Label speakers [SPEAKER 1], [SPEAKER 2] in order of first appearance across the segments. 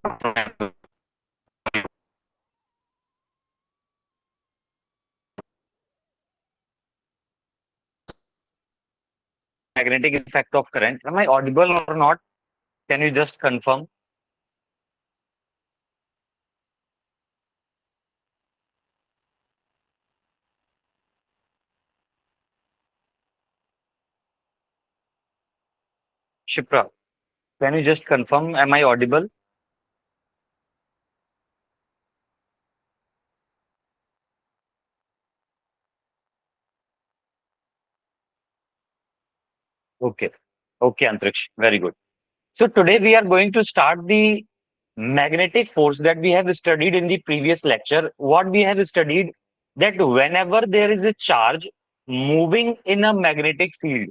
[SPEAKER 1] magnetic effect of current. Am I audible or not? Can you just confirm? Shipra, can you just confirm? Am I audible? Okay. Okay, Antriksh. Very good. So today we are going to start the magnetic force that we have studied in the previous lecture. What we have studied, that whenever there is a charge moving in a magnetic field,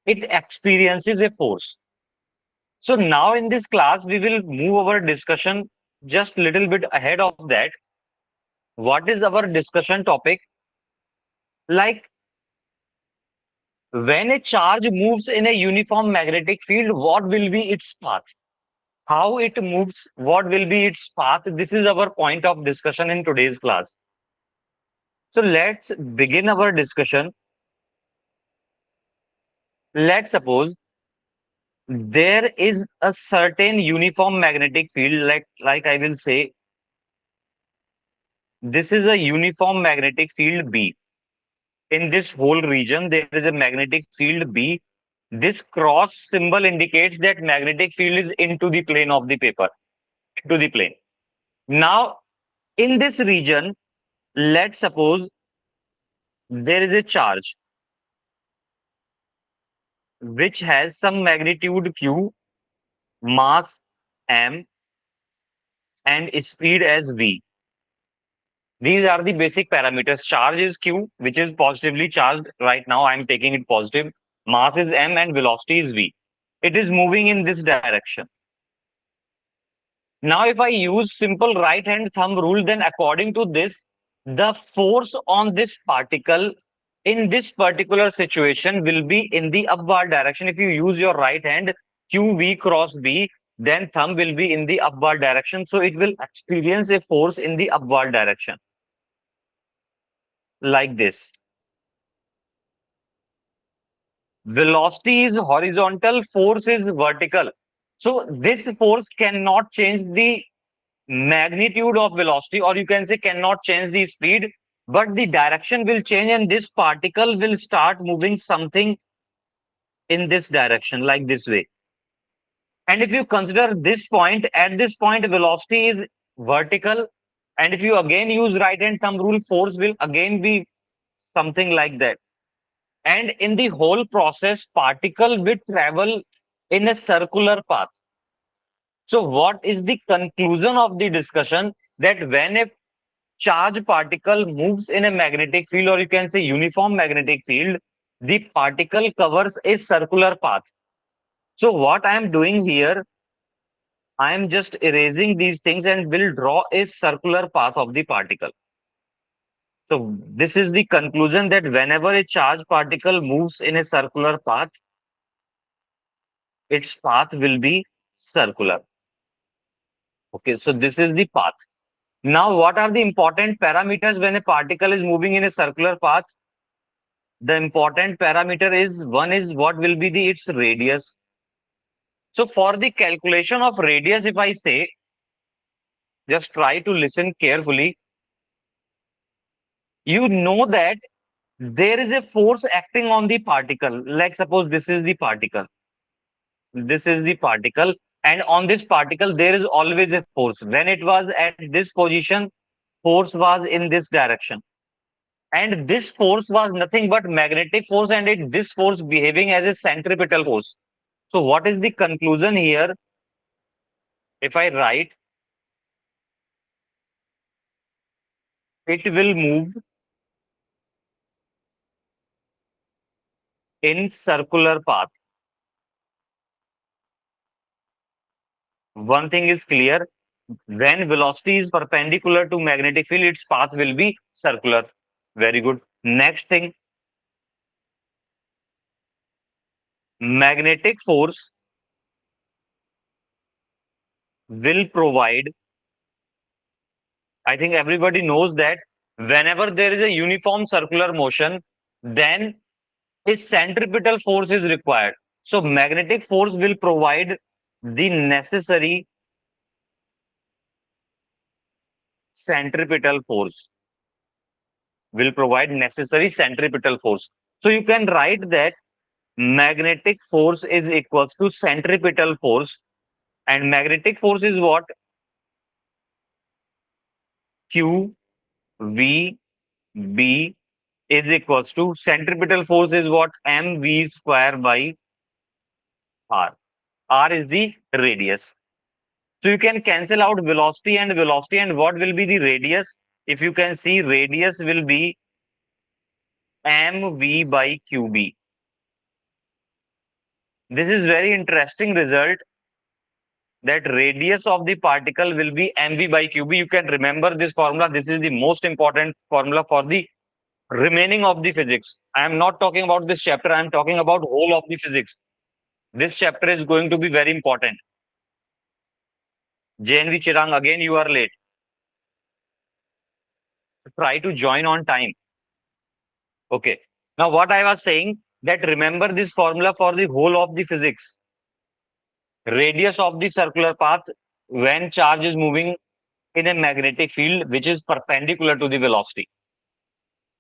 [SPEAKER 1] it experiences a force. So now in this class, we will move our discussion just little bit ahead of that. What is our discussion topic? Like when a charge moves in a uniform magnetic field, what will be its path? How it moves, what will be its path? This is our point of discussion in today's class. So let's begin our discussion. Let's suppose there is a certain uniform magnetic field, like I will say, this is a uniform magnetic field B. In this whole region, there is a magnetic field B. This cross symbol indicates that magnetic field is into the plane of the paper, into the plane. Now, in this region, let's suppose there is a charge which has some magnitude q, mass m, and speed as v. These are the basic parameters. Charge is q, which is positively charged. Right now, I'm taking it positive. Mass is m and velocity is v. It is moving in this direction. Now, if I use simple right hand thumb rule, then according to this, the force on this particle in this particular situation will be in the upward direction. If you use your right hand, QV cross B, then thumb will be in the upward direction. So it will experience a force in the upward direction, like this. Velocity is horizontal, force is vertical. So this force cannot change the magnitude of velocity, or you can say cannot change the speed, but the direction will change and this particle will start moving something in this direction, like this way. And if you consider this point, at this point velocity is vertical, and if you again use right hand thumb rule, force will again be something like that. And in the whole process, particle will travel in a circular path. So what is the conclusion of the discussion? That when a charge particle moves in a magnetic field, or you can say uniform magnetic field, the particle covers a circular path. So what I am doing here, I am just erasing these things and will draw a circular path of the particle. So this is the conclusion, that whenever a charge particle moves in a circular path, its path will be circular. Okay, so this is the path. Now, what are the important parameters when a particle is moving in a circular path? The important parameter is, one is what will be the its radius. So for the calculation of radius, if I say, just try to listen carefully, you know that there is a force acting on the particle. Like suppose this is the particle, this is the particle, and on this particle there is always a force. When it was at this position, force was in this direction. And this force was nothing but magnetic force, and this force behaving as a centripetal force. So what is the conclusion here? If I write, it will move in circular path. One thing is clear, when velocity is perpendicular to magnetic field, its path will be circular. Very good. Next thing, magnetic force will provide, I think everybody knows that whenever there is a uniform circular motion, then a centripetal force is required. So magnetic force will provide the necessary centripetal force, will provide necessary centripetal force. So you can write that magnetic force is equals to centripetal force, and magnetic force is what? Q V B is equals to centripetal force is what? mv square by r. R is the radius. So you can cancel out velocity, and what will be the radius? If you can see, radius will be mv by qb. This is very interesting result, that radius of the particle will be mv by qb. You can remember this formula. This is the most important formula for the remaining of the physics. I am not talking about this chapter. I am talking about whole of the physics. This chapter is going to be very important. JNV Chirang, again you are late. Try to join on time. Okay. Now what I was saying, that remember this formula for the whole of the physics. Radius of the circular path when charge is moving in a magnetic field which is perpendicular to the velocity.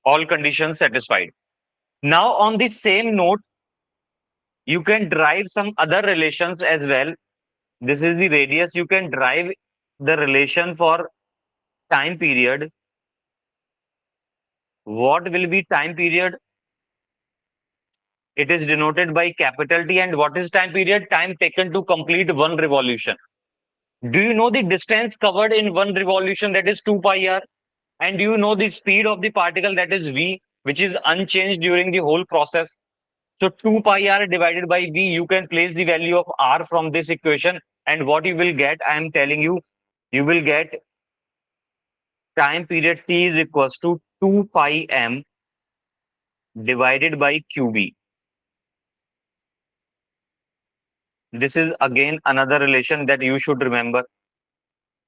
[SPEAKER 1] All conditions satisfied. Now on the same note, you can derive some other relations as well. This is the radius. You can derive the relation for time period. What will be time period? It is denoted by capital T. And what is time period? Time taken to complete one revolution. Do you know the distance covered in one revolution, that is 2 pi r? And do you know the speed of the particle, that is v, which is unchanged during the whole process? So 2 pi r divided by v, you can place the value of r from this equation. And what you will get, I am telling you, you will get time period t is equals to 2 pi m divided by qb. This is again another relation that you should remember.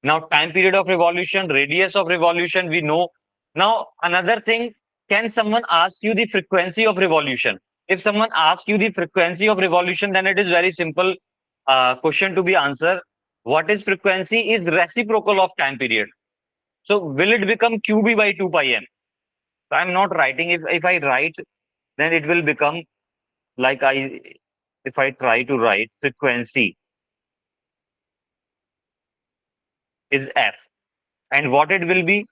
[SPEAKER 1] Now, time period of revolution, radius of revolution, we know. Now, another thing, can someone ask you the frequency of revolution? If someone asks you the frequency of revolution, then it is very simple question to be answered. What is frequency? Is reciprocal of time period. So, will it become qb by 2 pi m? So, I'm not writing. If I write, then it will become like if I try to write frequency is f. And what it will be?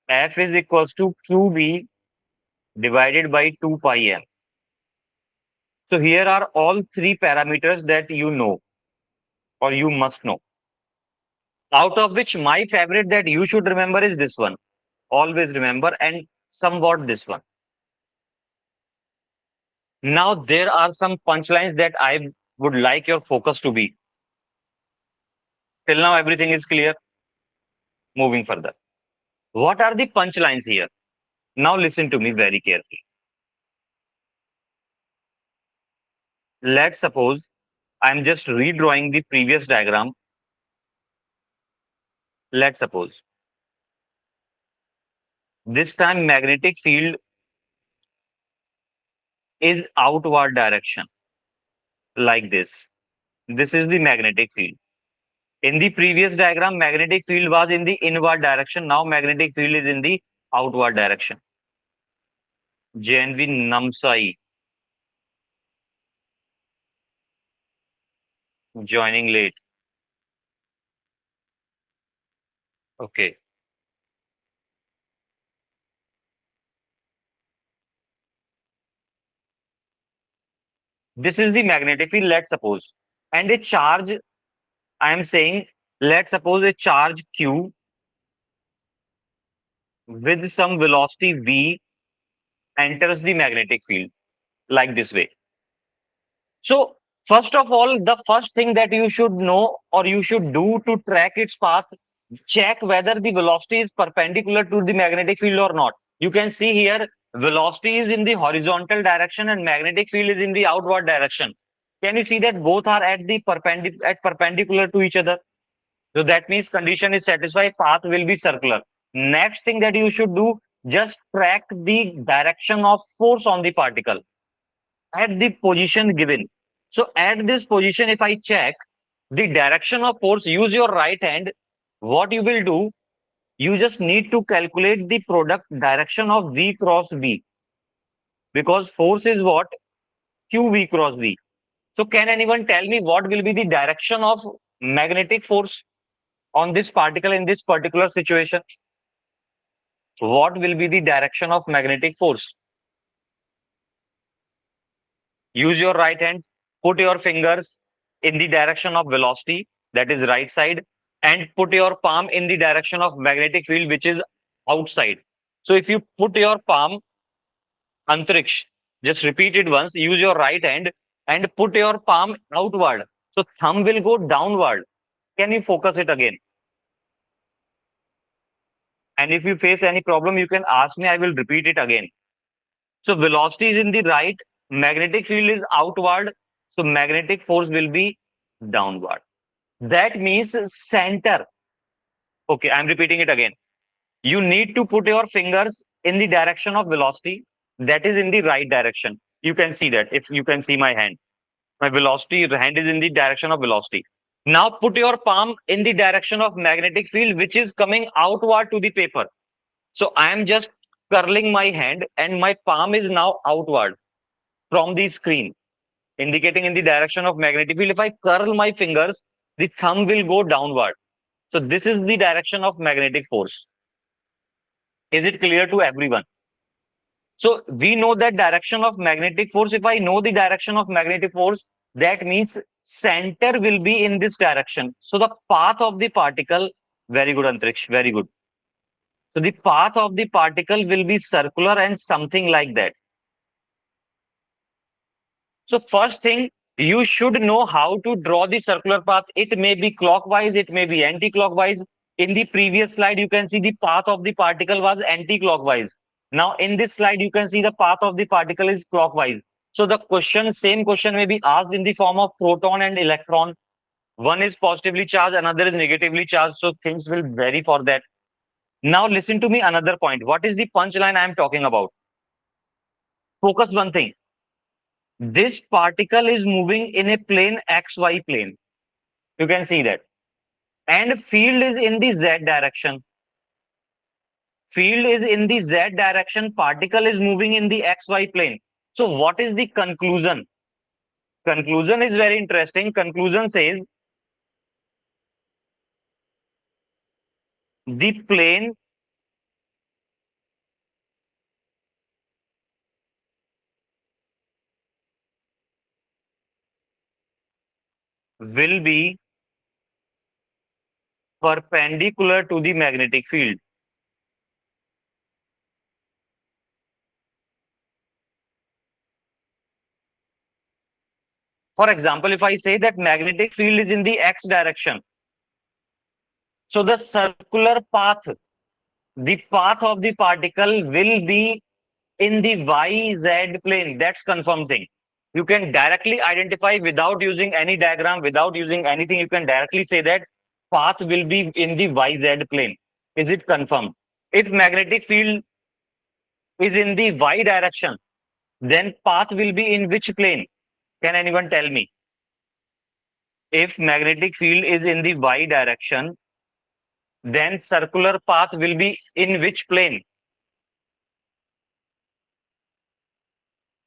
[SPEAKER 1] F is equals to qb divided by 2 pi m. So here are all three parameters that you know, or you must know. Out of which my favorite that you should remember is this one. Always remember, and somewhat this one. Now there are some punchlines that I would like your focus to be. Till now everything is clear. Moving further. What are the punchlines here? Now listen to me very carefully. Let's suppose I'm just redrawing the previous diagram. Let's suppose this time magnetic field is outward direction, like this. This is the magnetic field. In the previous diagram, magnetic field was in the inward direction. Now magnetic field is in the outward direction. JNV Namsai joining late. Okay. This is the magnetic field, let's suppose. And a charge, I am saying, let's suppose a charge Q with some velocity V enters the magnetic field like this way. So, first of all, the first thing that you should know or you should do to track its path, check whether the velocity is perpendicular to the magnetic field or not. You can see here, velocity is in the horizontal direction and magnetic field is in the outward direction. Can you see that both are at the perpendicular to each other? So that means condition is satisfied, path will be circular. Next thing that you should do, just track the direction of force on the particle at the position given. So at this position, if I check the direction of force, use your right hand. What you will do, you just need to calculate the product direction of V cross V, because force is what? QV cross V. So can anyone tell me what will be the direction of magnetic force on this particle in this particular situation? What will be the direction of magnetic force? Use your right hand, put your fingers in the direction of velocity, that is right side, and put your palm in the direction of magnetic field, which is outside. So if you put your palm, antriksh, just repeat it once, use your right hand and put your palm outward. So thumb will go downward. Can you focus it again? And if you face any problem, you can ask me, I will repeat it again. So velocity is in the right, magnetic field is outward, so magnetic force will be downward. That means center. Okay, I'm repeating it again. You need to put your fingers in the direction of velocity, that is in the right direction. You can see that if you can see my hand. My velocity hand is in the direction of velocity. Now put your palm in the direction of magnetic field, which is coming outward to the paper. So I am just curling my hand and my palm is now outward from the screen, indicating in the direction of magnetic field. If I curl my fingers, the thumb will go downward. So this is the direction of magnetic force. Is it clear to everyone? So we know that direction of magnetic force. If I know the direction of magnetic force, that means center will be in this direction. So the path of the particle, very good Antriksh, very good. So the path of the particle will be circular and something like that. So first thing, you should know how to draw the circular path. It may be clockwise, it may be anti-clockwise. In the previous slide, you can see the path of the particle was anti-clockwise. Now in this slide, you can see the path of the particle is clockwise. So the question, same question may be asked in the form of proton and electron. One is positively charged, another is negatively charged. So things will vary for that. Now listen to me another point. What is the punchline I am talking about? Focus one thing. This particle is moving in a plane XY plane. You can see that. And field is in the Z direction. Field is in the Z direction. Particle is moving in the XY plane. So what is the conclusion? Conclusion is very interesting. Conclusion says the plane will be perpendicular to the magnetic field. For example, if I say that magnetic field is in the X direction, so the circular path, the path of the particle will be in the YZ plane. That's confirmed thing. You can directly identify without using any diagram, without using anything. You can directly say that path will be in the YZ plane. Is it confirmed? If magnetic field is in the Y direction, then path will be in which plane? Can anyone tell me? If magnetic field is in the Y direction, then circular path will be in which plane?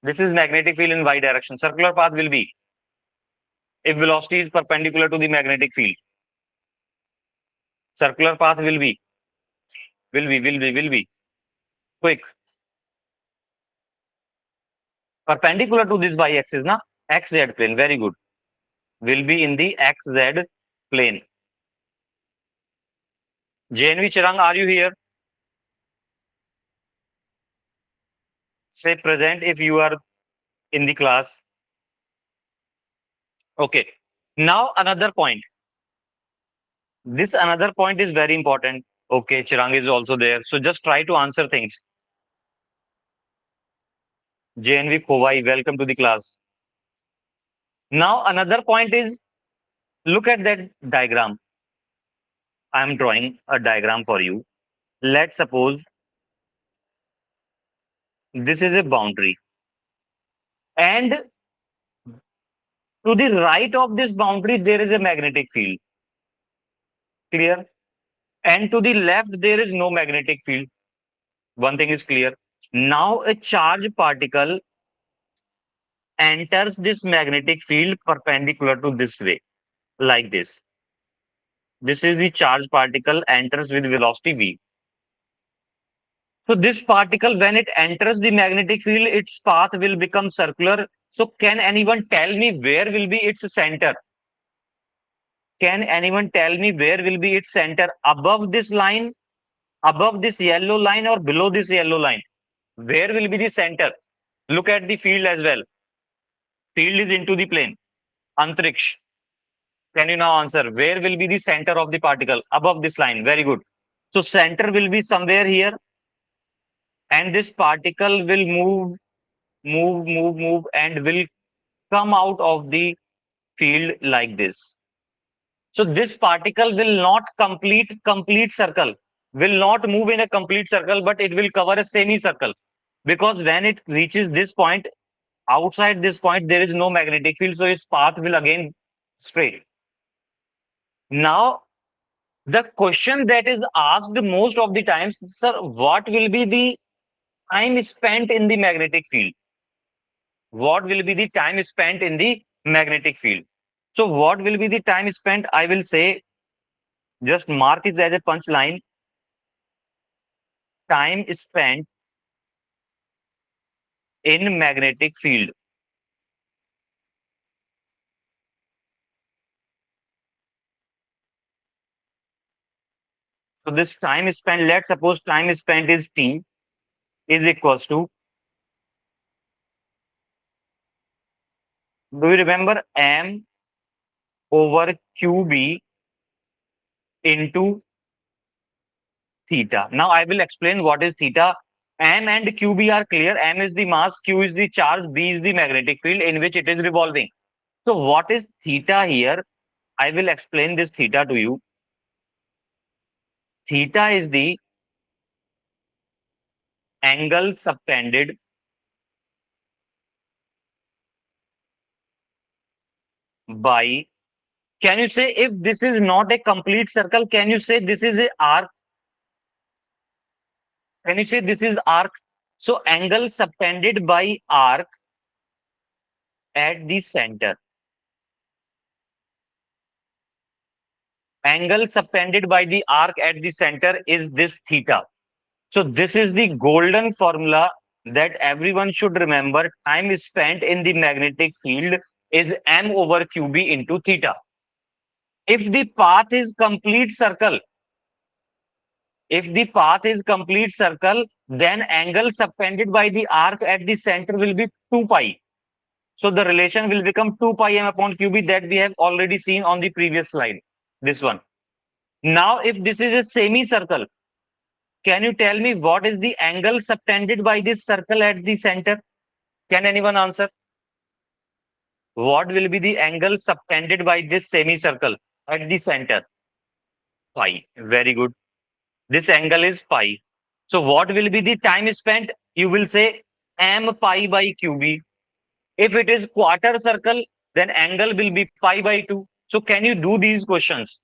[SPEAKER 1] This is magnetic field in Y direction. Circular path will be if velocity is perpendicular to the magnetic field. Circular path will be quick. Perpendicular to this y axis, na? XZ plane. Very good. Will be in the XZ plane. JNV Chirang, are you here? Say present if you are in the class. Okay. Now another point. This another point is very important. Okay, Chirang is also there. So just try to answer things. JNV Khowai, welcome to the class. Now, another point is, look at that diagram. I'm drawing a diagram for you. Let's suppose this is a boundary, and to the right of this boundary, there is a magnetic field. Clear? And to the left, there is no magnetic field. One thing is clear. Now, a charge particle enters this magnetic field perpendicular to this way, like this. This is the charge particle enters with velocity v. So this particle, when it enters the magnetic field, its path will become circular. So can anyone tell me where will be its center? Can anyone tell me where will be its center? Above this line, above this yellow line, or below this yellow line? Where will be the center? Look at the field as well. Field is into the plane. Antriksh. Can you now answer? Where will be the center of the particle? Above this line. Very good. So center will be somewhere here, and this particle will move, and will come out of the field like this. So this particle will not complete circle, will not move in a complete circle, but it will cover a semicircle. Because when it reaches this point, outside this point, there is no magnetic field, so its path will again straight. Now, the question that is asked most of the times, sir, what will be the time spent in the magnetic field? What will be the time spent in the magnetic field? So, what will be the time spent? I will say, just mark it as a punchline. Time spent in magnetic field. So, this time spent, let's suppose time spent is t is equals to, do you remember, m over qb into theta. Now I will explain what is theta. M and QB are clear. M is the mass, Q is the charge, B is the magnetic field in which it is revolving. So what is theta here? I will explain this theta to you. Theta is the angle subtended by, can you say, if this is not a complete circle, can you say this is a arc? Can you say this is arc? So angle subtended by arc at the center. Angle subtended by the arc at the center is this theta. So this is the golden formula that everyone should remember. Time spent in the magnetic field is m over qb into theta. If the path is complete circle, if the path is complete circle, then angle subtended by the arc at the center will be 2 pi. So the relation will become 2 pi m upon qb that we have already seen on the previous slide. This one. Now, if this is a semicircle, can you tell me what is the angle subtended by this circle at the center? Can anyone answer? What will be the angle subtended by this semicircle at the center? Pi. Very good. This angle is pi. So what will be the time spent? You will say m pi by qb. If it is quarter circle, then angle will be pi by 2. So can you do these questions?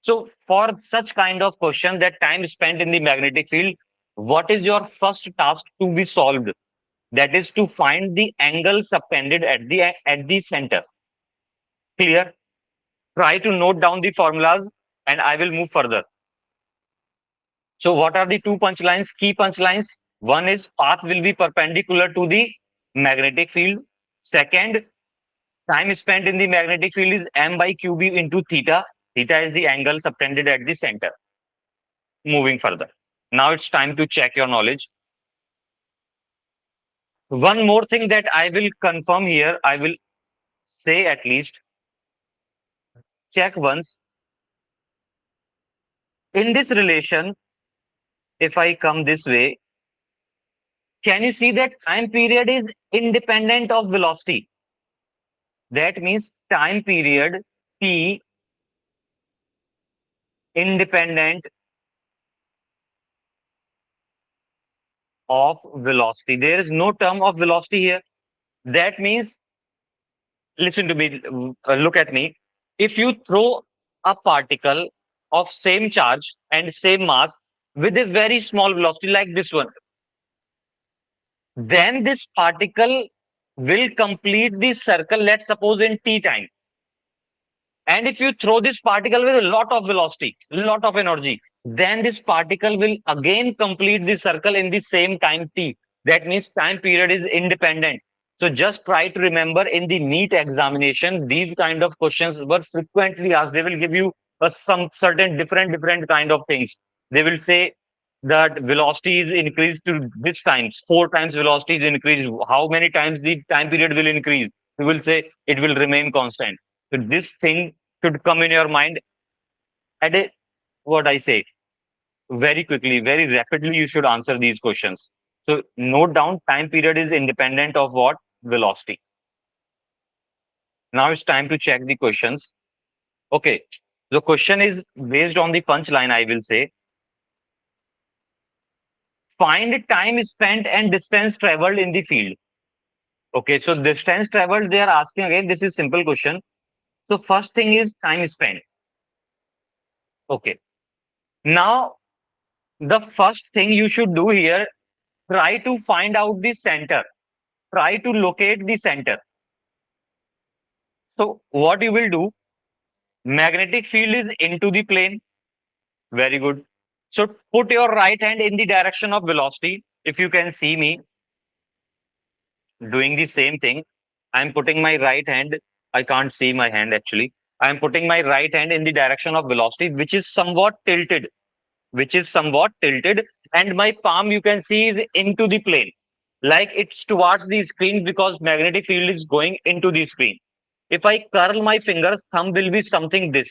[SPEAKER 1] So for such kind of question, that time spent in the magnetic field, what is your first task to be solved? That is to find the angle subtended at the center. Clear? Try to note down the formulas and I will move further. So what are the two punchlines, key punchlines? One is path will be perpendicular to the magnetic field. Second, time spent in the magnetic field is m by qb into theta. Theta is the angle subtended at the center. Moving further. Now it's time to check your knowledge. One more thing that I will confirm here, I will say at least, check once. In this relation, if I come this way, can you see that time period is independent of velocity? That means time period t independent of velocity. There is no term of velocity here. That means, listen to me, look at me. If you throw a particle of same charge and same mass with a very small velocity like this one, then this particle will complete the circle, let's suppose in t time. And if you throw this particle with a lot of velocity, lot of energy, then this particle will again complete the circle in the same time t. That means time period is independent. So just try to remember, in the NEET examination, these kind of questions were frequently asked. They will give you some certain different kind of things. They will say that velocity is increased to this times, 4 times velocity is increased. How many times the time period will increase? You will say it will remain constant. So this thing should come in your mind at a, what I say, very quickly, very rapidly. You should answer these questions. So note down, time period is independent of what? Velocity. Now it's time to check the questions. Okay. The question is based on the punchline, I will say. Find time spent and distance traveled in the field. Okay. So distance traveled, they are asking again. This is simple question. So first thing is time spent. Okay. Now, the first thing you should do here, try to find out the center. Try to locate the center. So what you will do, magnetic field is into the plane. Very good. So put your right hand in the direction of velocity. If you can see me doing the same thing, I'm putting my right hand. I can't see my hand actually. I'm putting my right hand in the direction of velocity, which is somewhat tilted, and my palm you can see is into the plane, like it's towards the screen because magnetic field is going into the screen. If I curl my fingers, thumb will be something this.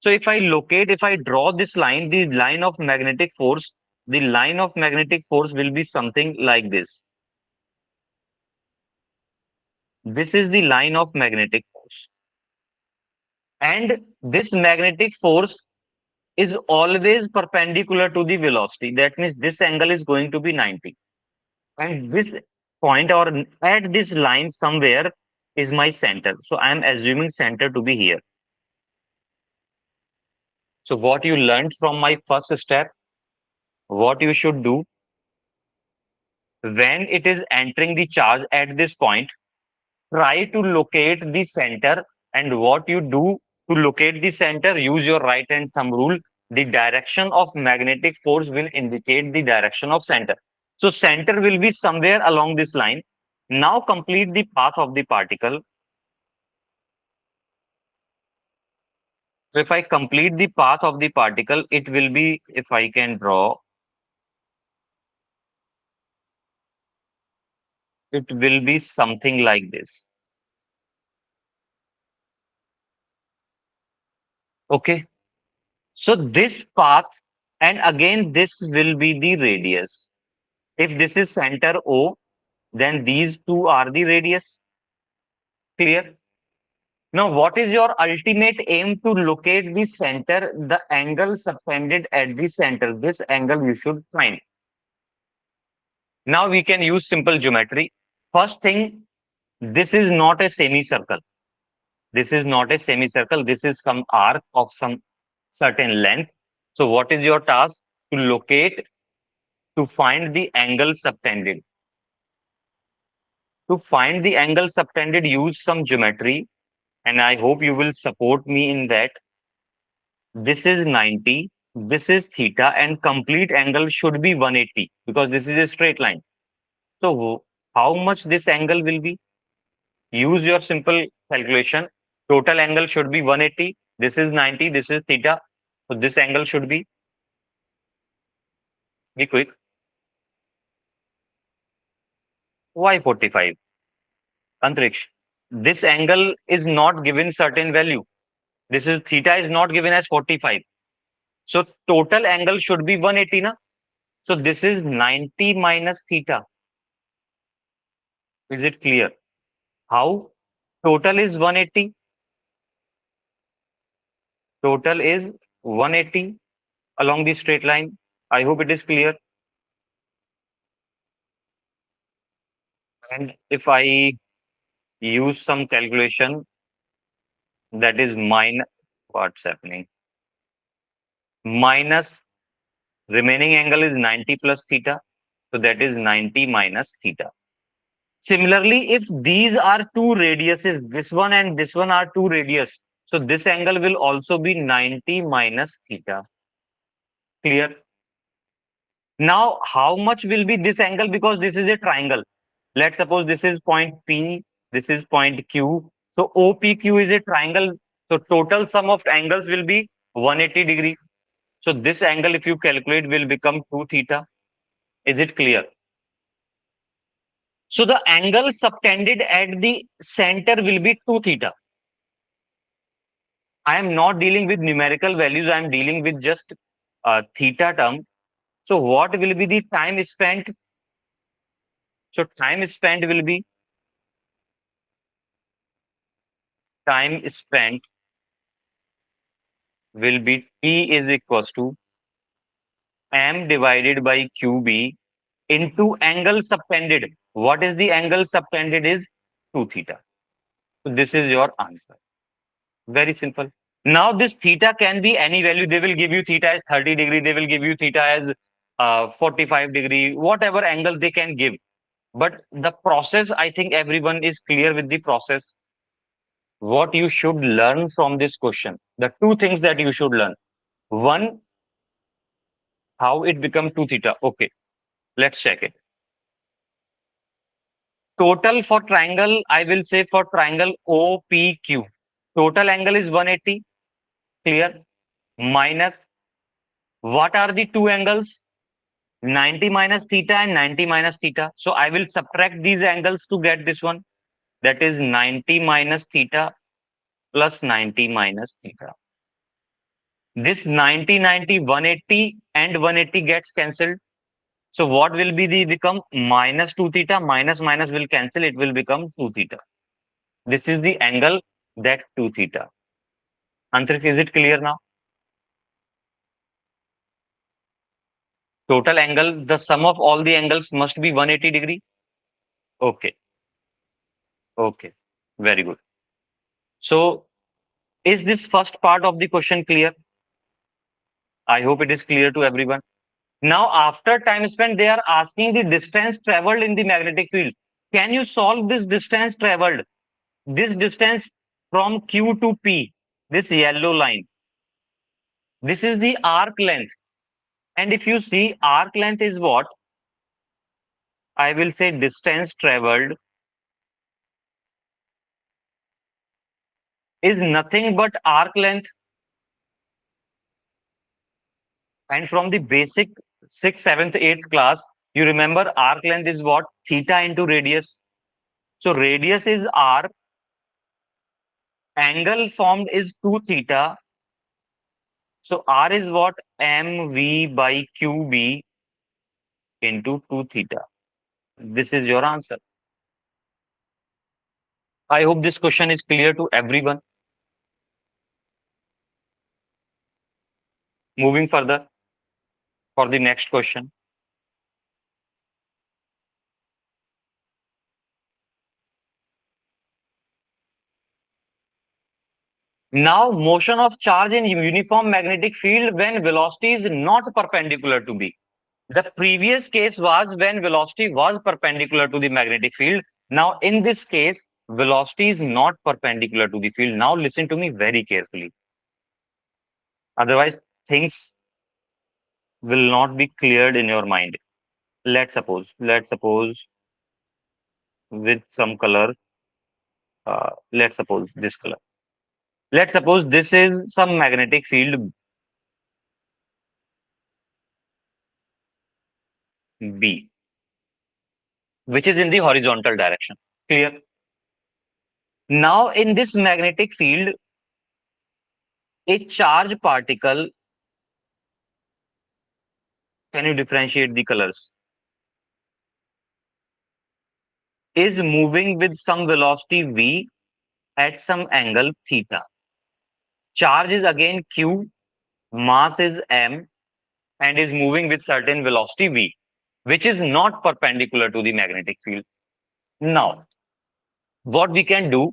[SPEAKER 1] So if I draw this line, the line of magnetic force, the line of magnetic force will be something like this. This is the line of magnetic force. And this magnetic force is always perpendicular to the velocity. That means this angle is going to be 90. And this point, or at this line somewhere, is my center. So I am assuming center to be here. So what you learned from my first step, what you should do when it is entering the charge at this point, try to locate the center. And what you do to locate the center, use your right hand thumb rule. The direction of magnetic force will indicate the direction of center. So center will be somewhere along this line. Now complete the path of the particle. So if I complete the path of the particle, it will be, if I can draw, it will be something like this. Okay. So this path, and again, this will be the radius. If this is center O, then these two are the radius. Clear? Now, what is your ultimate aim to locate the center, the angle subtended at the center? This angle you should find. Now we can use simple geometry. First thing, this is not a semicircle. This is not a semicircle. This is some arc of some certain length. So what is your task? To locate, to find the angle subtended. To find the angle subtended, use some geometry, and I hope you will support me in that. This is 90, this is theta, and complete angle should be 180 because this is a straight line. So how much this angle will be? Use your simple calculation. Total angle should be 180. This is 90, this is theta. So this angle should be quick. Why 45? Antriksh, this angle is not given certain value. This is theta is not given as 45. So total angle should be 180 na? So this is 90 minus theta. Is it clear? How? Total is 180. Total is 180 along the straight line. I hope it is clear. And if I use some calculation, that is what's happening? Minus remaining angle is 90 plus theta. So that is 90 minus theta. Similarly, if these are two radiuses, this one and this one are two radius, so this angle will also be 90 minus theta. Clear? Now, how much will be this angle? Because this is a triangle. Let's suppose this is point P, this is point Q. So OPQ is a triangle. So total sum of angles will be 180 degree. So this angle, if you calculate, will become 2 theta. Is it clear? So the angle subtended at the center will be 2 theta. I am not dealing with numerical values. I am dealing with just theta term. So what will be the time spent? So time spent will be T is equals to M divided by QB into angle subtended. What is the angle subtended is 2 theta. So this is your answer. Very simple. Now this theta can be any value. They will give you theta as 30 degree. They will give you theta as 45 degree, whatever angle they can give. But the process, I think everyone is clear with the process. What you should learn from this question, the two things that you should learn. One, how it become 2 theta. Okay, let's check it. Total for triangle, I will say for triangle OPQ. Total angle is 180. Clear? Minus, what are the two angles? 90 minus theta and 90 minus theta. So I will subtract these angles to get this one. That is 90 minus theta plus 90 minus theta. This 90, 90, 180 and 180 gets cancelled. So what will be the become minus 2 theta, minus minus will cancel, it will become 2 theta. This is the angle that 2 theta. Antrik, is it clear now? Total angle, the sum of all the angles must be 180 degree. Okay, okay, very good. So is this first part of the question clear? I hope it is clear to everyone. Now, after time spent, they are asking the distance traveled in the magnetic field. Can you solve this distance traveled? This distance from Q to P, this yellow line. This is the arc length. And if you see, arc length is what? I will say distance traveled is nothing but arc length. And from the basic 6th, 7th, 8th class, you remember arc length is what? Theta into radius. So radius is r, angle formed is 2 theta. So r is what? Mv by qb into 2 theta. This is your answer. I hope this question is clear to everyone. Moving further for the next question. Now, motion of charge in uniform magnetic field when velocity is not perpendicular to B. The previous case was when velocity was perpendicular to the magnetic field. Now, in this case, velocity is not perpendicular to the field. Now, listen to me very carefully. Otherwise, things will not be cleared in your mind. Let's suppose with some color, let's suppose this color. Let's suppose this is some magnetic field B, which is in the horizontal direction. Clear? Now, in this magnetic field, a charge particle, can you differentiate the colors? is moving with some velocity v at some angle theta. Charge is again q, mass is m, and is moving with certain velocity v, which is not perpendicular to the magnetic field. Now, what we can do,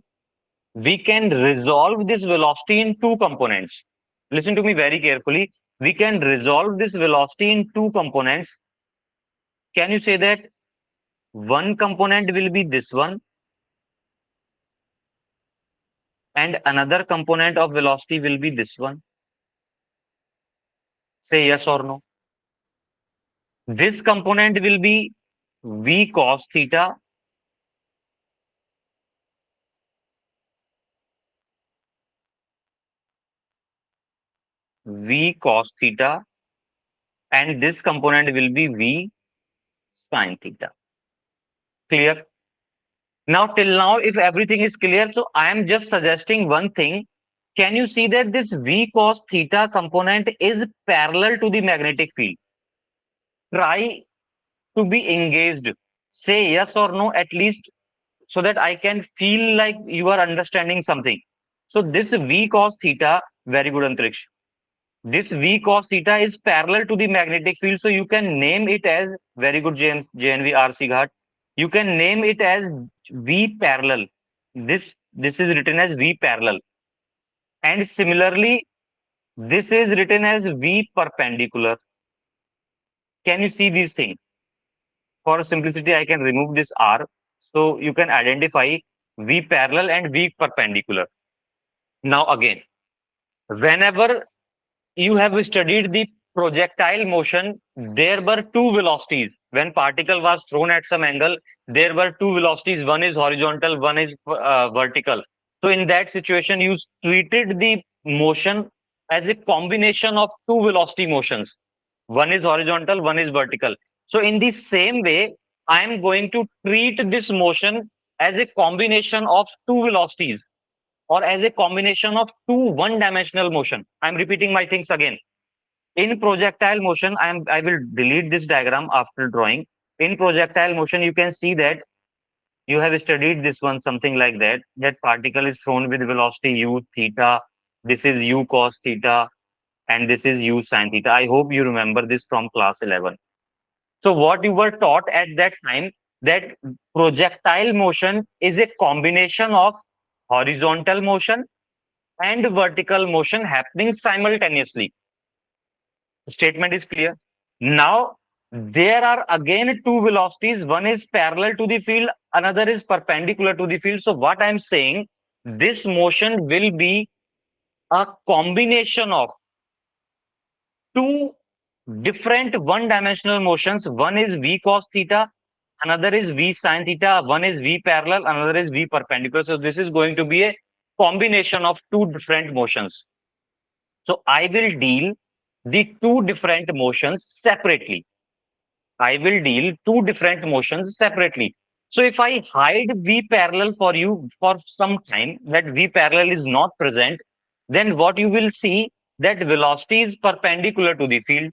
[SPEAKER 1] we can resolve this velocity in two components. Listen to me very carefully. We can resolve this velocity in two components. Can you say that one component will be this one and another component of velocity will be this one? Say yes or no. This component will be v cos theta, v cos theta, and this component will be v sin theta. Clear? Now, till now, if everything is clear, so I am just suggesting one thing. Can you see that this v cos theta component is parallel to the magnetic field? Try to be engaged. Say yes or no at least so that I can feel like you are understanding something. So this v cos theta, very good Antriksh. This v cos theta is parallel to the magnetic field. So you can name it as, very good JNV RC Ghat. You can name it as v parallel. This is written as v parallel. And similarly, this is written as v perpendicular. Can you see these things? For simplicity, I can remove this r. So you can identify v parallel and v perpendicular. Now again, whenever you have studied the projectile motion, there were two velocities. When particle was thrown at some angle, there were two velocities. One is horizontal, one is vertical. So in that situation, you treated the motion as a combination of two velocity motions. One is horizontal, one is vertical. So in the same way, I am going to treat this motion as a combination of two velocities or as a combination of two one-dimensional motion. I'm repeating my things again. In projectile motion, I will delete this diagram after drawing. In projectile motion, you can see that you have studied this one, something like that. That particle is thrown with velocity u theta. This is u cos theta, and this is u sin theta. I hope you remember this from class 11. So what you were taught at that time, that projectile motion is a combination of horizontal motion and vertical motion happening simultaneously. Statement is clear. Now, there are again two velocities. One is parallel to the field, another is perpendicular to the field. So, what I'm saying, this motion will be a combination of two different one-dimensional motions. One is v cos theta, another is v sin theta. One is v parallel, another is v perpendicular. So, this is going to be a combination of two different motions. So, I will deal the two different motions separately. I will deal two different motions separately. So if I hide V parallel for you for some time, that V parallel is not present, then what you will see, that velocity is perpendicular to the field.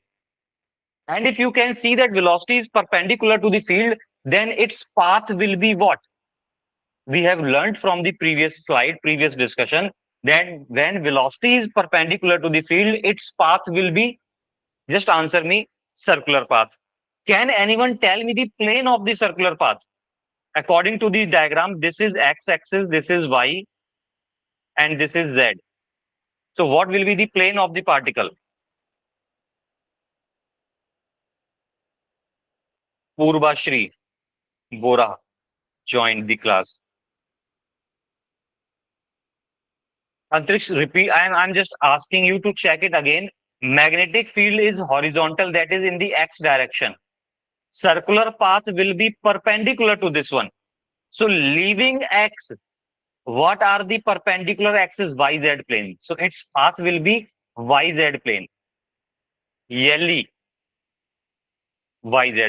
[SPEAKER 1] And if you can see that velocity is perpendicular to the field, then its path will be what? We have learned from the previous slide, previous discussion, that when velocity is perpendicular to the field, its path will be, just answer me, circular path. Can anyone tell me the plane of the circular path? According to the diagram, this is x-axis, this is y, and this is z. So what will be the plane of the particle? Purvashri Bora joined the class. Antriksh, repeat. I'm just asking you to check it again. Magnetic field is horizontal, that is in the x direction. Circular path will be perpendicular to this one. So leaving x, what are the perpendicular axis? YZ plane. So its path will be YZ plane. YZ.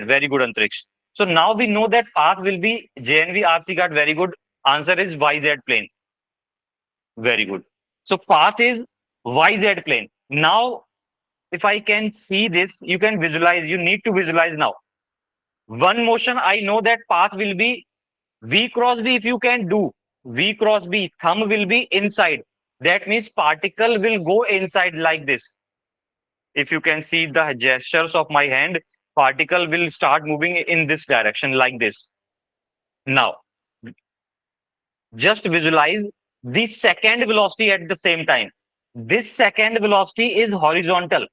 [SPEAKER 1] Very good, Antriksh. So now we know that path will be JNV RC got very good. Answer is YZ plane. Very good. So path is YZ plane. Now, if I can see this, you can visualize. You need to visualize now. One motion, I know that path will be V cross B, if you can do V cross B, thumb will be inside. That means particle will go inside like this. If you can see the gestures of my hand, particle will start moving in this direction like this. Now, just visualize the second velocity at the same time. This second velocity is horizontal.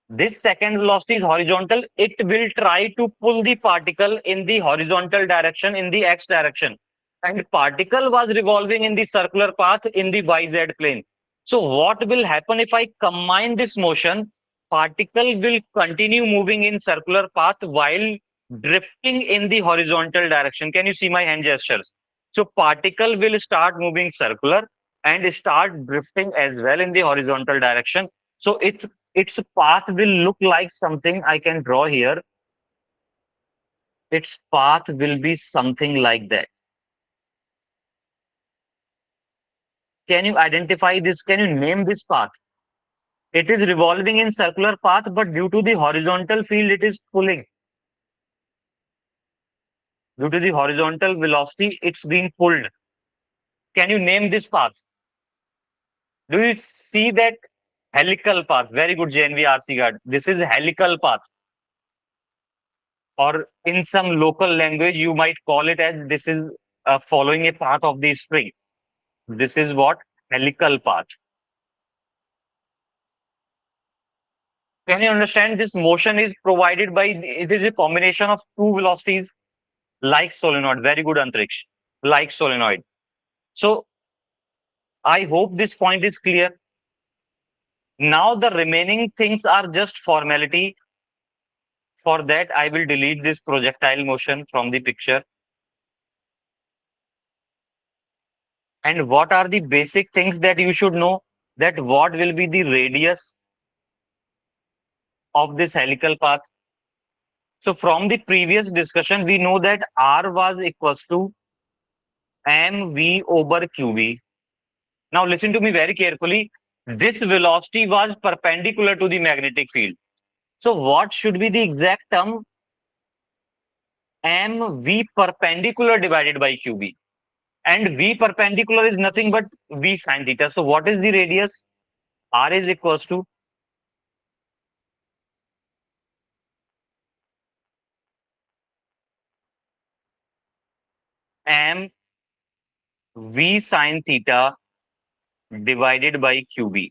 [SPEAKER 1] This second velocity is horizontal. It will try to pull the particle in the horizontal direction, in the x direction. And particle was revolving in the circular path in the yz plane. So what will happen if I combine this motion? Particle will continue moving in circular path while drifting in the horizontal direction. Can you see my hand gestures? So particle will start moving circular and start drifting as well in the horizontal direction. So its path will look like something I can draw here. Its path will be something like that. Can you identify this? Can you name this path? It is revolving in circular path, but due to the horizontal field, it is pulling. Due to the horizontal velocity, it's being pulled. Can you name this path? Do you see that helical path? Very good, JNV RC guard. This is helical path, or in some local language, you might call it as this is following a path of the spring. This is what helical path. Can you understand this motion is provided by, it is a combination of two velocities like solenoid. Very good, Antriksh. Like solenoid. So I hope this point is clear. Now the remaining things are just formality. For that, I will delete this projectile motion from the picture. And what are the basic things that you should know? That what will be the radius of this helical path? So from the previous discussion, we know that R was equals to mv over qv. Now listen to me very carefully. This velocity was perpendicular to the magnetic field. So what should be the exact term? mv perpendicular divided by qb. And v perpendicular is nothing but v sine theta. So what is the radius? R is equals to m v sine theta divided by qb.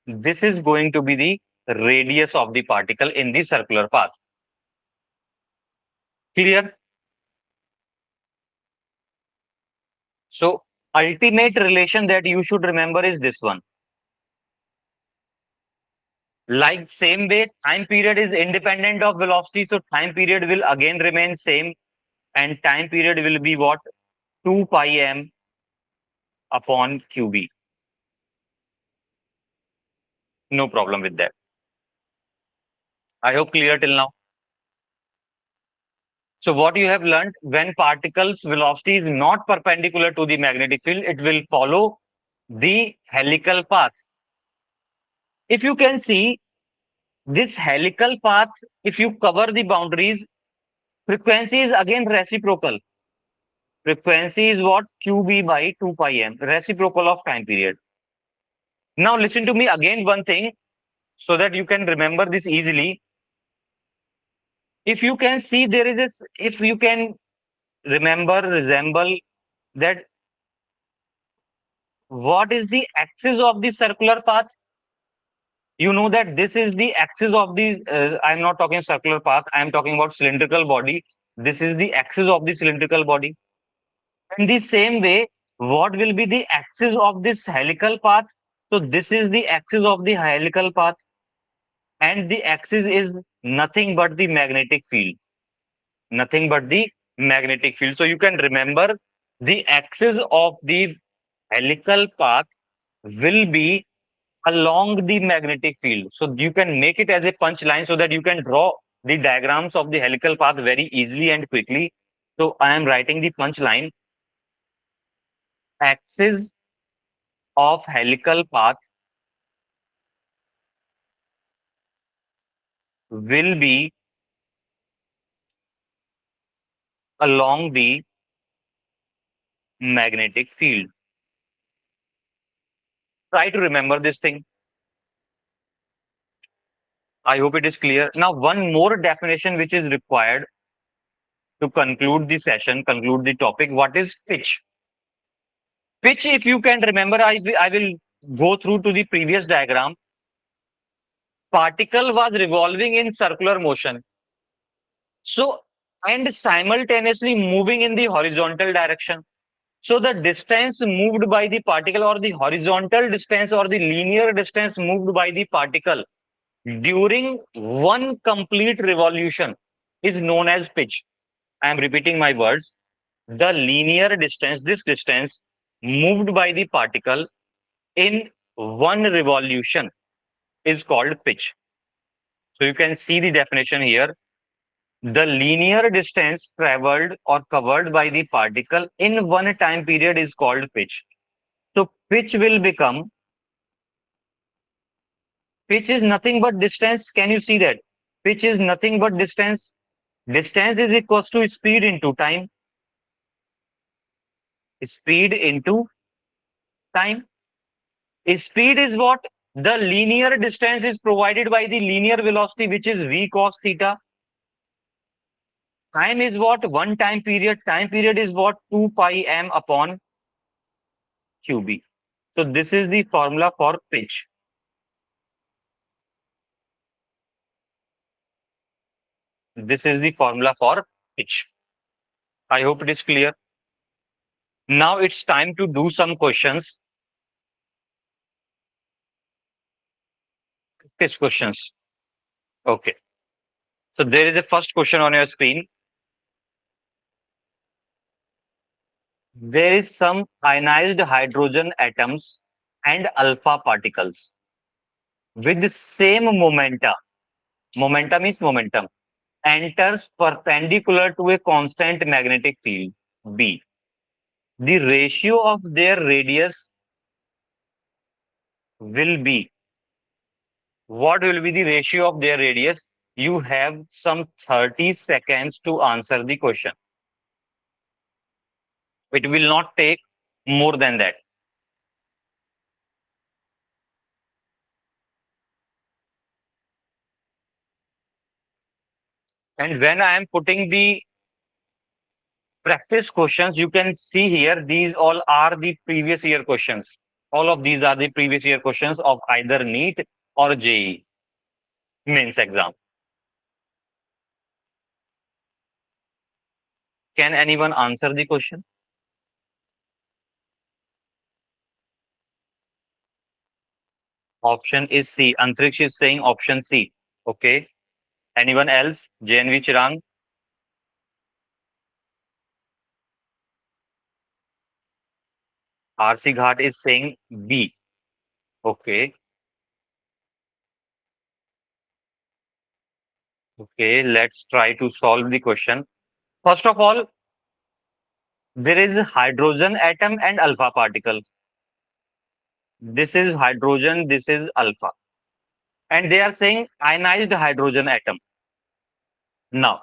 [SPEAKER 1] This is going to be the radius of the particle in the circular path. Clear? So ultimate relation that you should remember is this one. Like same way, time period is independent of velocity. So time period will again remain same, and time period will be what? 2 pi m upon qb. No problem with that. I hope clear till now. So what you have learned, when particles velocity is not perpendicular to the magnetic field, it will follow the helical path. If you can see this helical path, if you cover the boundaries, frequency is again reciprocal. Frequency is what? QB by 2 pi m, reciprocal of time period. Now listen to me again one thing so that you can remember this easily. If you can see there is this, if you can remember, resemble that what is the axis of the circular path? You know that this is the axis of the, I'm not talking circular path, I'm talking about cylindrical body. This is the axis of the cylindrical body. In the same way, what will be the axis of this helical path? So this is the axis of the helical path, and the axis is nothing but the magnetic field. Nothing but the magnetic field. So you can remember the axis of the helical path will be along the magnetic field. So you can make it as a punch line so that you can draw the diagrams of the helical path very easily and quickly. So I am writing the punch line. Axis of helical path will be along the magnetic field. Try to remember this thing. I hope it is clear. Now, one more definition which is required to conclude the session, conclude the topic. What is pitch? Pitch, if you can remember, I will go through to the previous diagram. Particle was revolving in circular motion. So, and simultaneously moving in the horizontal direction. So the distance moved by the particle, or the horizontal distance or the linear distance moved by the particle during one complete revolution is known as pitch. I am repeating my words. The linear distance, this distance moved by the particle in one revolution is called pitch. So you can see the definition here. The linear distance traveled or covered by the particle in one time period is called pitch. So pitch is nothing but distance. Can you see that? Pitch is nothing but distance. Distance is equals to speed into time. Speed into time. Speed is what? The linear distance is provided by the linear velocity, which is v cos theta. Time is what? One time period. Time period is what? 2 pi m upon qb. So this is the formula for pitch. This is the formula for pitch. I hope it is clear. Now it's time to do some questions. Test questions. Okay. So there is a first question on your screen. There is some ionized hydrogen atoms and alpha particles with the same momenta. Momentum is momentum. Enters perpendicular to a constant magnetic field B. The ratio of their radius will be. What will be the ratio of their radius? You have some 30 seconds to answer the question. It will not take more than that. And when I am putting the practice questions, you can see here, these all are the previous year questions. All of these are the previous year questions of either NEET or JEE mains exam. Can anyone answer the question? Option is C. Antriksh is saying option C. Okay. Anyone else? JNV Chirang? RC Ghat is saying B. Okay. Okay. Let's try to solve the question. First of all, there is a hydrogen atom and alpha particle. This is hydrogen, this is alpha. And they are saying ionized hydrogen atom. Now,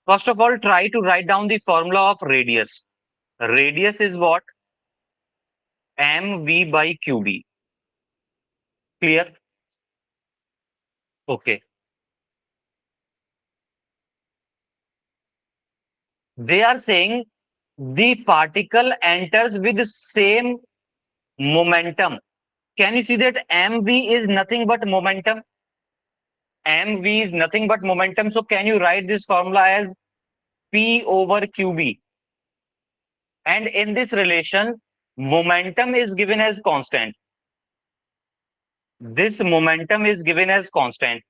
[SPEAKER 1] first of all, try to write down the formula of radius. Radius is what? mv by qb. Clear? Okay. They are saying the particle enters with the same momentum. Can you see that mv is nothing but momentum? Mv is nothing but momentum. So can you write this formula as p over qb? And in this relation, momentum is given as constant. This momentum is given as constant.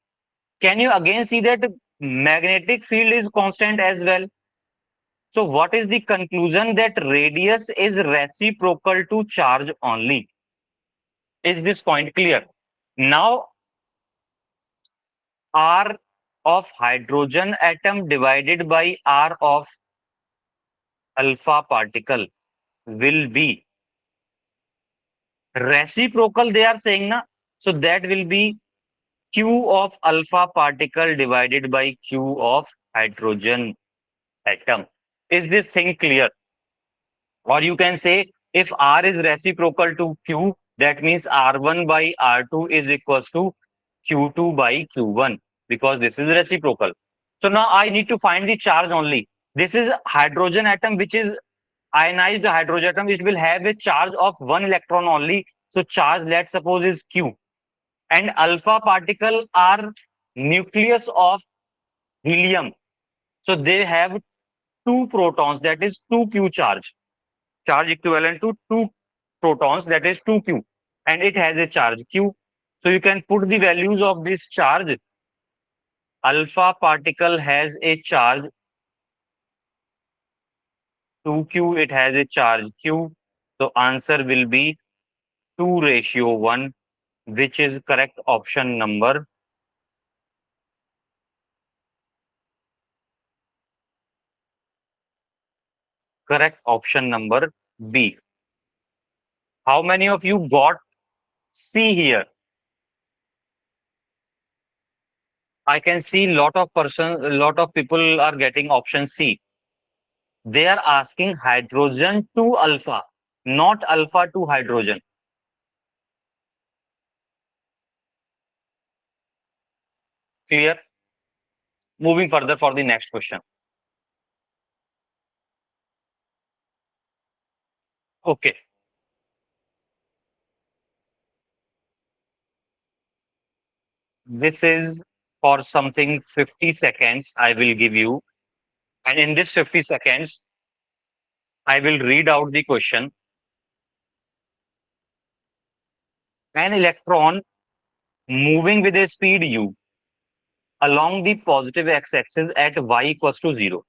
[SPEAKER 1] Can you again see that magnetic field is constant as well? So what is the conclusion? That radius is reciprocal to charge only. Is this point clear? Now, R of hydrogen atom divided by R of alpha particle will be reciprocal, they are saying na. So that will be Q of alpha particle divided by Q of hydrogen. atom. Is this thing clear? Or you can say if R is reciprocal to Q, that means R1 by R2 is equals to Q2 by Q1 because this is reciprocal. So now I need to find the charge only. This is hydrogen atom, which is ionized hydrogen atom. It will have a charge of one electron only. So charge, let's suppose, is Q. And alpha particle are nucleus of helium. So they have two protons, that is 2Q charge. Charge equivalent to two protons, that is 2Q. And it has a charge Q. So you can put the values of this charge. Alpha particle has a charge 2Q, it has a charge Q. So answer will be 2:1, which is correct option number. Correct option number B. How many of you got C here? I can see a lot of people are getting option C. They are asking hydrogen to alpha, not alpha to hydrogen. Clear? Moving further for the next question. Okay. This is for something 50 seconds I will give you. And in this 50 seconds, I will read out the question. An electron moving with a speed u along the positive x-axis at y equals to 0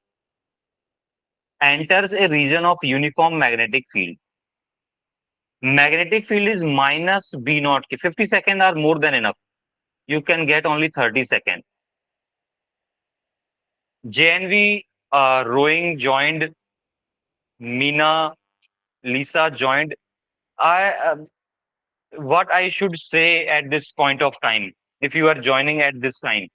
[SPEAKER 1] enters a region of uniform magnetic field. Magnetic field is minus B naught K. 50 seconds are more than enough. You can get only 30 seconds. JNV rowing joined, Mina, Lisa joined. I What I should say at this point of time, if you are joining at this time,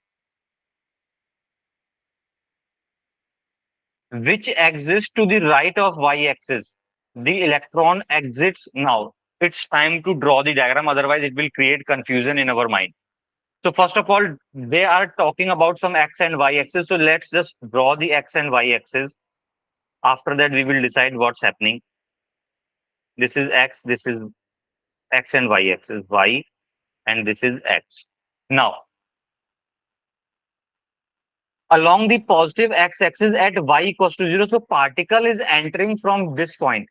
[SPEAKER 1] which exists to the right of y-axis, the electron exits now. It's time to draw the diagram, otherwise it will create confusion in our mind. So first of all, they are talking about some x and y axis. So let's just draw the x and y axis. After that, we will decide what's happening. This is x, this is x and y axis, y, and this is x. Now, along the positive x axis at y equals to 0, so particle is entering from this point.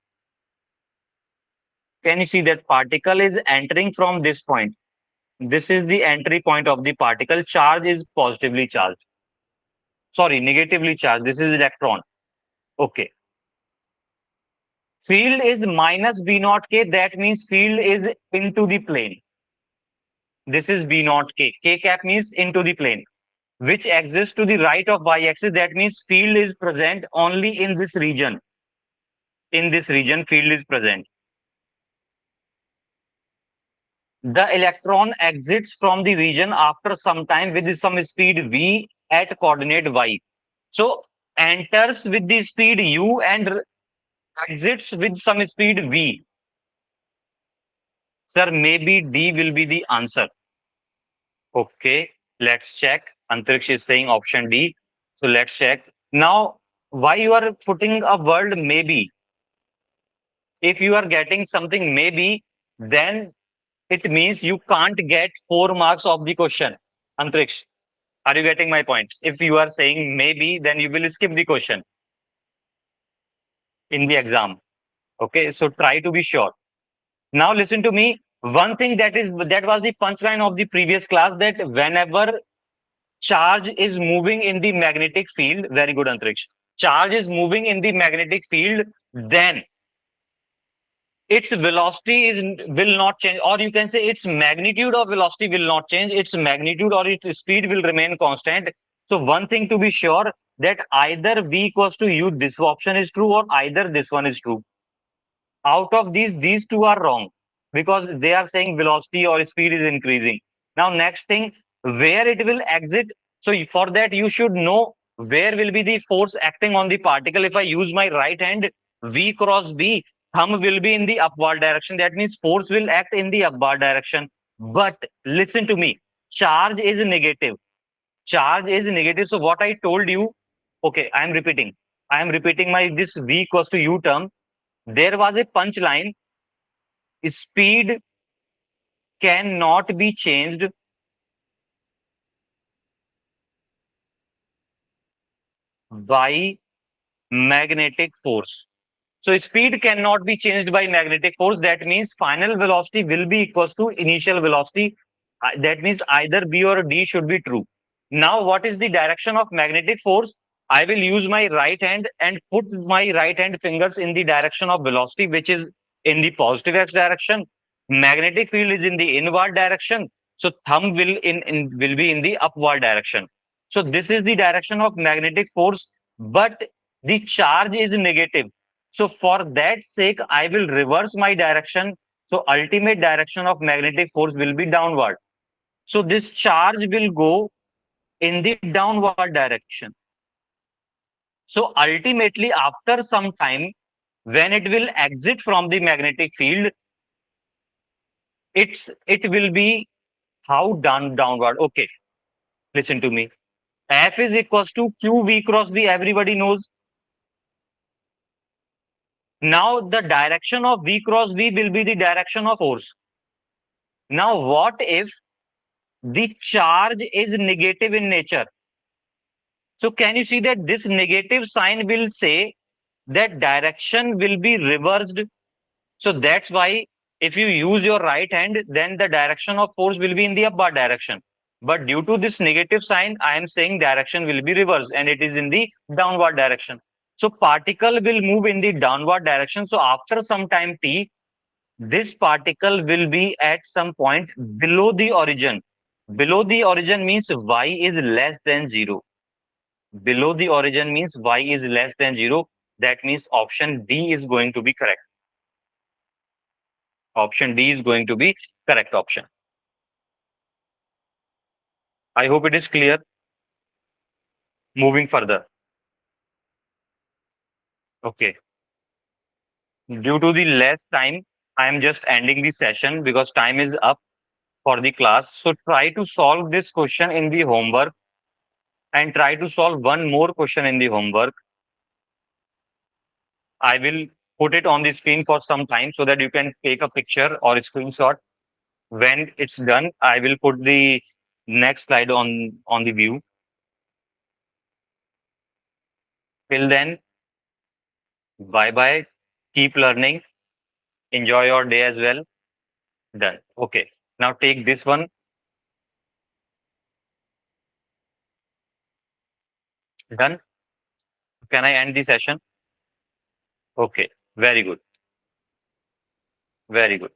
[SPEAKER 1] Can you see that particle is entering from this point? This is the entry point of the particle. Charge is positively charged. Sorry, negatively charged. This is electron. Okay. Field is minus B naught K. That means field is into the plane. This is B naught K. K cap means into the plane, which exists to the right of y axis. That means field is present only in this region. In this region, field is present. The electron exits from the region after some time with some speed v at coordinate y. So enters with the speed u and exits with some speed v. Sir, maybe D will be the answer. Okay, let's check. Antriksh is saying option D. So let's check. Now, why you are putting a word maybe? If you are getting something maybe, then it means you can't get 4 marks of the question. Antriksh, are you getting my point? If you are saying maybe, then you will skip the question in the exam. Okay, so try to be sure. Now listen to me. One thing that was the punchline of the previous class, that whenever charge is moving in the magnetic field, very good Antriksh. Charge is moving in the magnetic field, then its velocity will not change, or you can say its magnitude of velocity will not change. Its magnitude or its speed will remain constant. So one thing to be sure, that either v equals to u, this option is true, or either this one is true. Out of these two are wrong, because they are saying velocity or speed is increasing. Now next thing, where it will exit. So for that you should know Where will be the force acting on the particle? If I use my right hand, V cross B, thumb will be in the upward direction. That means force will act in the upward direction. But listen to me, charge is negative. Charge is negative. So what I told you, okay, I am repeating. I am repeating my this V equals to U term. There was a punchline. Speed cannot be changed by magnetic force. So speed cannot be changed by magnetic force. That means final velocity will be equals to initial velocity. That means either B or D should be true. Now, what is the direction of magnetic force? I will use my right hand and put my right hand fingers in the direction of velocity, which is in the positive x direction. Magnetic field is in the inward direction. So thumb in will be in the upward direction. So this is the direction of magnetic force, but the charge is negative. So for that sake, I will reverse my direction. So ultimate direction of magnetic force will be downward. So this charge will go in the downward direction. So ultimately, after some time, when it will exit from the magnetic field, it will be how downward. Okay, listen to me. F is equals to Q V cross B. Everybody knows. Now the direction of V cross B will be the direction of force. Now what if the charge is negative in nature? So can you see that this negative sign will say that direction will be reversed? So that's why if you use your right hand, then the direction of force will be in the upward direction. But due to this negative sign, I am saying direction will be reversed and it is in the downward direction. So particle will move in the downward direction. So after some time t, this particle will be at some point below the origin. Below the origin means y is less than 0. Below the origin means y is less than 0. That means option D is going to be correct. Option D is going to be correct option. I hope it is clear. Moving further. Okay. Due to the less time, I am just ending the session because time is up for the class. So try to solve this question in the homework and try to solve one more question in the homework. I will put it on the screen for some time so that you can take a picture or a screenshot. When it's done, I will put the next slide on the view. Till then, bye bye. Keep learning. Enjoy your day as well. Done. Okay. Now take this one. Done. Can I end the session? Okay. Very good. Very good.